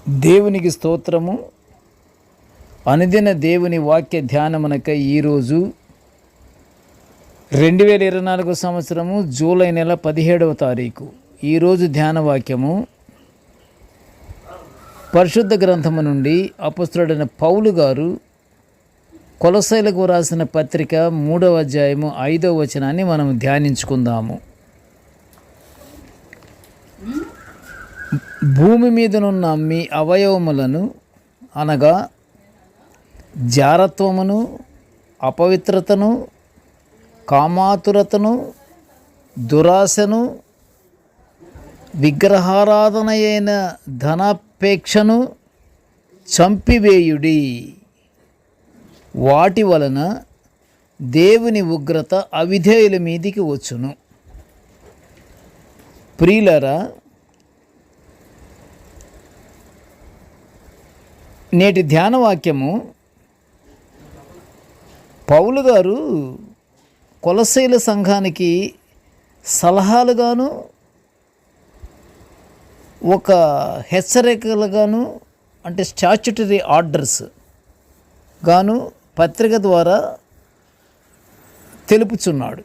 దేవునికి స్తోత్రము. అనుదిన దేవుని వాక్య ధ్యానమునకై ఈరోజు 2024 సంవత్సరము జూలై నెల 17వ తారీఖు. ఈరోజు ధ్యాన వాక్యము పరిశుద్ధ గ్రంథము నుండి అపొస్తలుడైన పౌలు గారు కొలస్సీలకు రాసిన పత్రిక 3వ అధ్యాయము 5వ వచనాన్ని మనం ధ్యానించుకుందాము. భూమి మీదనున్న మీ అవయవములను అనగా జారత్వమును, అపవిత్రతను, కామాతురతను, దురాశను, విగ్రహారాధన అయిన ధనాపేక్షను చంపివేయుడి. వాటి వలన దేవుని ఉగ్రత అవిధేయుల మీదికి వచ్చును. ప్రియులారా, నేటి ధ్యాన వాక్యము పౌలు గారు కొలస్సీల సంఘానికి సలహాలుగాను ఒక హెచ్చరికలుగాను అంటే స్టాచ్యుటరీ ఆర్డర్స్ గాను పత్రిక ద్వారా తెలుపుచున్నాడు.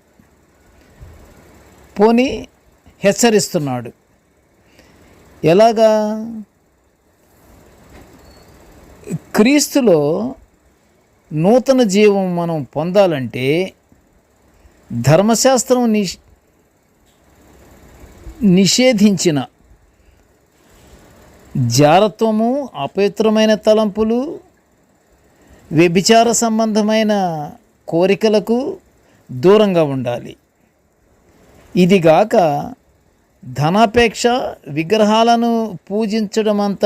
పోని హెచ్చరిస్తున్నాడు. ఎలాగా? క్రీస్తులో నూతన జీవం మనం పొందాలంటే ధర్మశాస్త్రం నిషేధించిన జారత్వము, అపవిత్రమైన తలంపులు, వ్యభిచార సంబంధమైన కోరికలకు దూరంగా ఉండాలి. ఇదిగాక ధనాపేక్ష, విగ్రహాలను పూజించడం అంత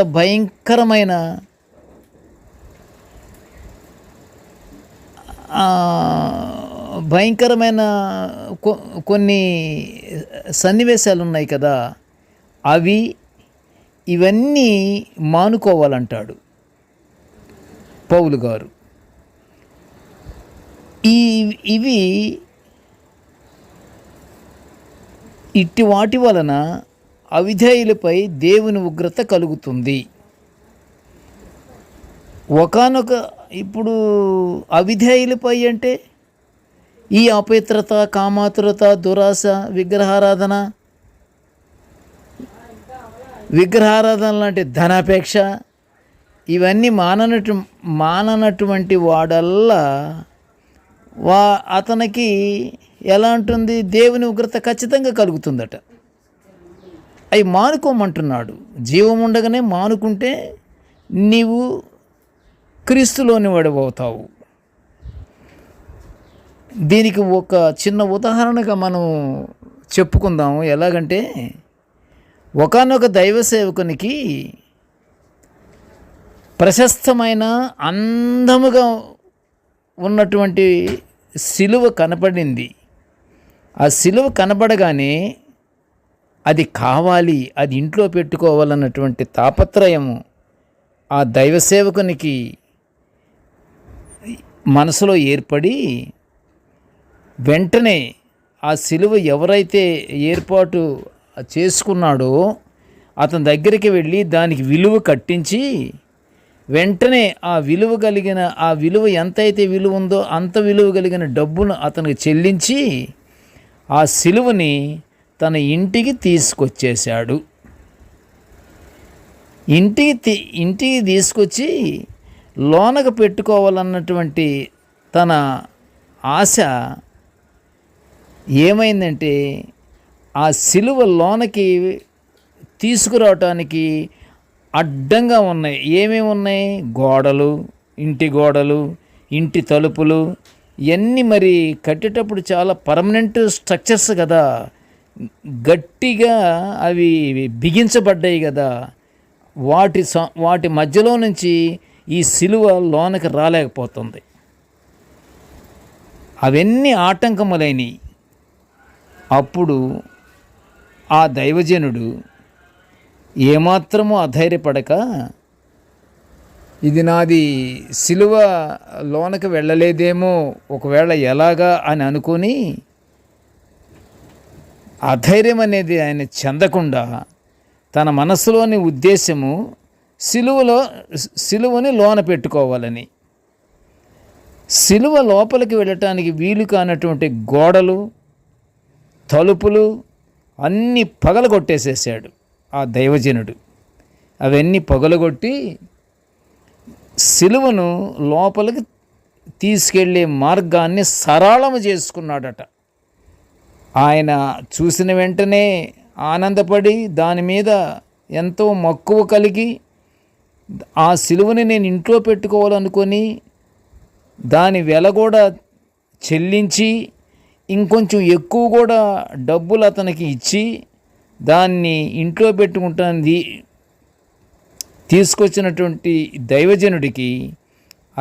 భయంకరమైన కొన్ని సన్నివేశాలు ఉన్నాయి కదా, ఇవన్నీ మానుకోవాలంటాడు పౌలు గారు. ఇట్టి వాటి వలన అవిధేయులపై దేవుని ఉగ్రత కలుగుతుంది. ఇప్పుడు అవిధేయులపై అంటే ఈ అపవిత్రత, కామాతురత, దురాశ, విగ్రహారాధన లాంటి ధనాపేక్ష ఇవన్నీ మాననటువంటి వాడల్లా అతనికి ఎలా ఉంటుంది? దేవుని ఉగ్రత ఖచ్చితంగా కలుగుతుందట. అవి మానుకోమంటున్నాడు. జీవం ఉండగానే మానుకుంటే నీవు క్రీస్తులోని వాడవుతావు. దీనికి ఒక చిన్న ఉదాహరణగా మనం చెప్పుకుందాము. ఎలాగంటే, ఒకానొక దైవ సేవకునికి ప్రశస్తమైన అందముగా ఉన్నటువంటి సిలువ కనపడింది. ఆ సిలువ కనపడగానే అది కావాలి, అది ఇంట్లో పెట్టుకోవాలన్నటువంటి తాపత్రయము ఆ దైవ సేవకునికి మనసులో ఏర్పడి, వెంటనే ఆ సిలువ ఎవరైతే ఏర్పాటు చేసుకున్నాడో అతని దగ్గరికి వెళ్ళి దానికి విలువ కట్టించి, వెంటనే ఆ విలువ ఎంతైతే విలువ ఉందో అంత విలువ కలిగిన డబ్బును అతనికి చెల్లించి ఆ సిలువని తన ఇంటికి తీసుకొచ్చేశాడు. ఇంటికి తీసుకొచ్చి లోనకు పెట్టుకోవాలన్నటువంటి తన ఆశ ఏమైందంటే, ఆ సిలువ లోనకి తీసుకురావటానికి అడ్డంగా ఉన్నాయి. ఏమేమి ఉన్నాయి? గోడలు, ఇంటి తలుపులు ఇవన్నీ మరి కట్టేటప్పుడు చాలా పర్మనెంట్ స్ట్రక్చర్స్ కదా, గట్టిగా అవి బిగించబడ్డాయి కదా. వాటి మధ్యలో నుంచి ఈ సిలువ లోనకి రాలేకపోతుంది. అవన్నీ ఆటంకములైనవి. అప్పుడు ఆ దైవజనుడు ఏమాత్రమూ అధైర్యపడక, ఇది నాది సిలువ లోనకి వెళ్ళలేదేమో, ఒకవేళ ఎలాగా అని అనుకొని అధైర్యం అనేది ఆయన చెందకుండా తన మనసులోని ఉద్దేశము సిలువని లోన పెట్టుకోవాలని. సిలువ లోపలికి వెళ్ళటానికి వీలు కానటువంటి గోడలు, తలుపులు అన్నీ పగలగొట్టేసేసాడు ఆ దైవజనుడు. అవన్నీ పగలగొట్టి సిలువను లోపలికి తీసుకెళ్ళే మార్గాన్ని సరళము చేసుకున్నాడట. ఆయన చూసిన వెంటనే ఆనందపడి దాని మీద ఎంతో మక్కువ కలిగి ఆ సిలువని నేను ఇంట్లో పెట్టుకోవాలనుకొని దాని వెల కూడా చెల్లించి ఇంకొంచెం ఎక్కువ కూడా డబ్బులు అతనికి ఇచ్చి దాన్ని ఇంట్లో పెట్టుకుంటానికి తీసుకొచ్చినటువంటి దైవజనుడికి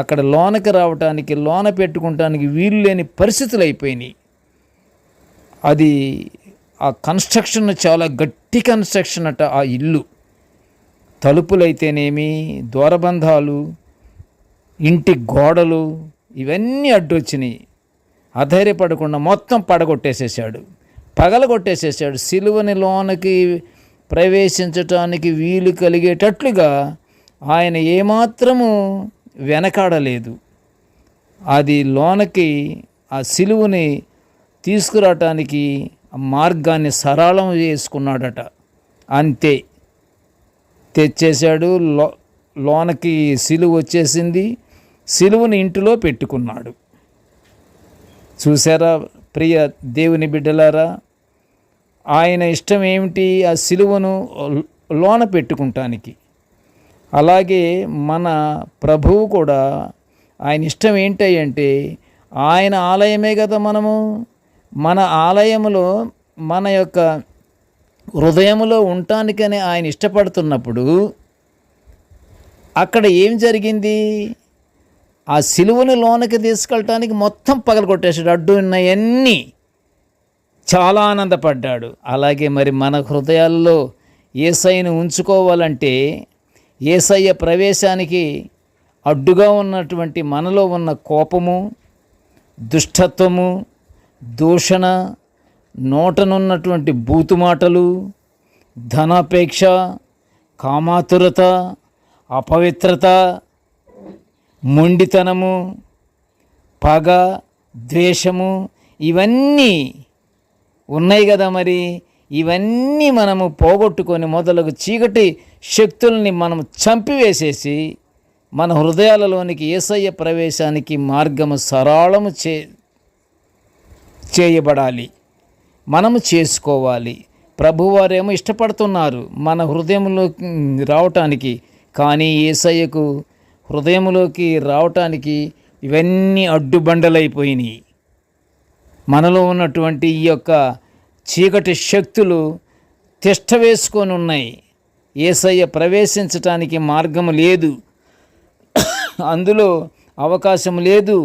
అక్కడ లోనకి రావటానికి, లోన పెట్టుకుంటానికి వీలు లేని పరిస్థితులు అయిపోయినాయి. అది ఆ కన్స్ట్రక్షన్ చాలా గట్టి కన్స్ట్రక్షన్ అట. ఆ ఇల్లు తలుపులైతేనేమి, ద్వారబంధాలు, ఇంటి గోడలు ఇవన్నీ అడ్డొచ్చినాయి. అధైర్యపడకుండా మొత్తం పగలగొట్టేసేసాడు. సిలువని లోనకి ప్రవేశించటానికి వీలు కలిగేటట్లుగా ఆయన ఏమాత్రము వెనకాడలేదు. అది లోనకి ఆ సిలువని తీసుకురావటానికి ఆ మార్గాన్ని సరళం చేసుకున్నాడట. అంతే, తెచ్చేశాడు. లోనకి సిలువ వచ్చేసింది. సిలువని ఇంటిలో పెట్టుకున్నాడు. చూసారా ప్రియ దేవుని బిడ్డలారా, ఆయన ఇష్టం ఏమిటి? ఆ సిలువను లోన పెట్టుకుంటానికి. అలాగే మన ప్రభువు కూడా ఆయన ఇష్టం ఏంటి అంటే, ఆయన ఆలయమే కదా మనము. మన ఆలయములో మన యొక్క హృదయములో ఉండటానికని ఆయన ఇష్టపడుతున్నప్పుడు అక్కడ ఏం జరిగింది? ఆ సిలువను లోనకి తీసుకెళ్ళటానికి మొత్తం పగలగొట్టేశాడు. అడ్డు ఉన్నాయన్నీ. చాలా ఆనందపడ్డాడు. అలాగే మరి మన హృదయాల్లో యేసయ్యను ఉంచుకోవాలంటే, యేసయ్య ప్రవేశానికి అడ్డుగా ఉన్నటువంటి మనలో ఉన్న కోపము, దుష్టత్వము, దూషణ, నోటనున్నటువంటి బూతుమాటలు, ధనాపేక్ష, కామాతురత, అపవిత్రత, మొండితనము, పగ, ద్వేషము ఇవన్నీ ఉన్నాయి కదా. మరి ఇవన్నీ మనము పోగొట్టుకొని మొదలగు చీకటి శక్తుల్ని మనం చంపివేసేసి మన హృదయాలలోనికి యేసయ్య ప్రవేశానికి మార్గము సరళము చేయబడాలి. మనము చేసుకోవాలి. ప్రభువారేమో ఇష్టపడుతున్నారు మన హృదయంలోకి రావటానికి, కానీ యేసయ్యకు హృదయంలోకి రావటానికి ఇవన్నీ అడ్డుబండలైపోయినాయి. మనలో ఉన్నటువంటి ఈ యొక్క చీకటి శక్తులు తిష్ట వేసుకొని ఉన్నాయి. యేసయ్య ప్రవేశించటానికి మార్గము లేదు, అందులో అవకాశం లేదు,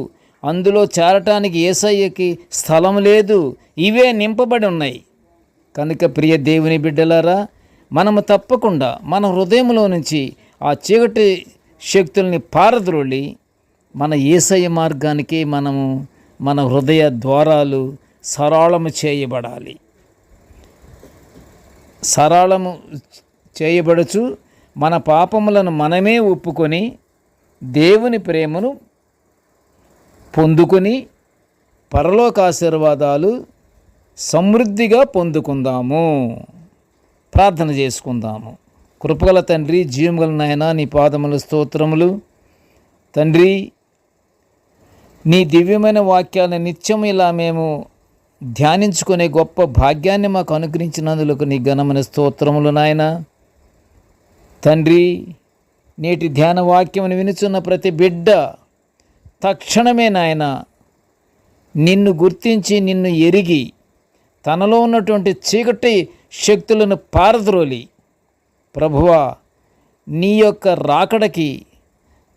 అందులో చేరటానికి యేసయ్యకి స్థలం లేదు. ఇవే నింపబడి ఉన్నాయి. కనుక ప్రియ దేవుని బిడ్డలారా, మనము తప్పకుండా మన హృదయంలో నుంచి ఆ చీకటి శక్తుల్ని పారద్రోలి మన యేసయ్య మార్గానికి మనము మన హృదయ ద్వారాలు సరళము చేయబడాలి. సరళము చేయబడచ్చు. మన పాపములను మనమే ఒప్పుకొని దేవుని ప్రేమను పొందుకొని పరలోక ఆశీర్వాదాలు సమృద్ధిగా పొందుకుందాము. ప్రార్థన చేసుకుందాము. కృపగల తండ్రి, జీవగల నాయన, నీ పాదముల స్తోత్రములు తండ్రి. నీ దివ్యమైన వాక్యాలను నిత్యం ఇలా మేము ధ్యానించుకునే గొప్ప భాగ్యాన్ని మాకు అనుగ్రహించినందులకు నీ ఘనమైన స్తోత్రములు నాయన. తండ్రి, నేటి ధ్యాన వాక్యమును వినుచున్న ప్రతి బిడ్డ తక్షణమే నాయన నిన్ను గుర్తించి, నిన్ను ఎరిగి, తనలో ఉన్నటువంటి చీకటి శక్తులను పారద్రోలి ప్రభువా, నీ యొక్క రాకడకి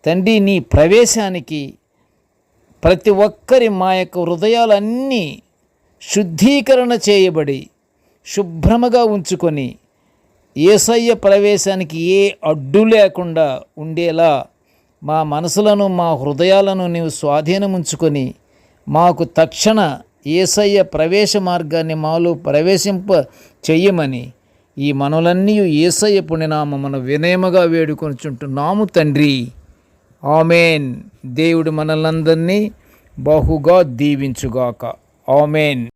తండ్రి, నీ ప్రవేశానికి ప్రతి ఒక్కరి మా యొక్క హృదయాలన్నీ శుద్ధీకరణ చేయబడి శుభ్రముగా ఉంచుకొని యేసయ్య ప్రవేశానికి ఏ అడ్డు లేకుండా ఉండేలా మా మనసులను, మా హృదయాలను నీవు స్వాధీనముంచుకొని మాకు తక్షణ యేసయ్య ప్రవేశ మార్గాన్ని మాలో ప్రవేశింప చెయ్యమని ఈ మనలన్నీ యేసయ్య పుణ్యనామమున వినయముగా వేడుకొనుచుంటున్నాము తండ్రి. ఆమెన్. దేవుడు మనలందరినీ బహుగా దీవించుగాక. ఆమెన్.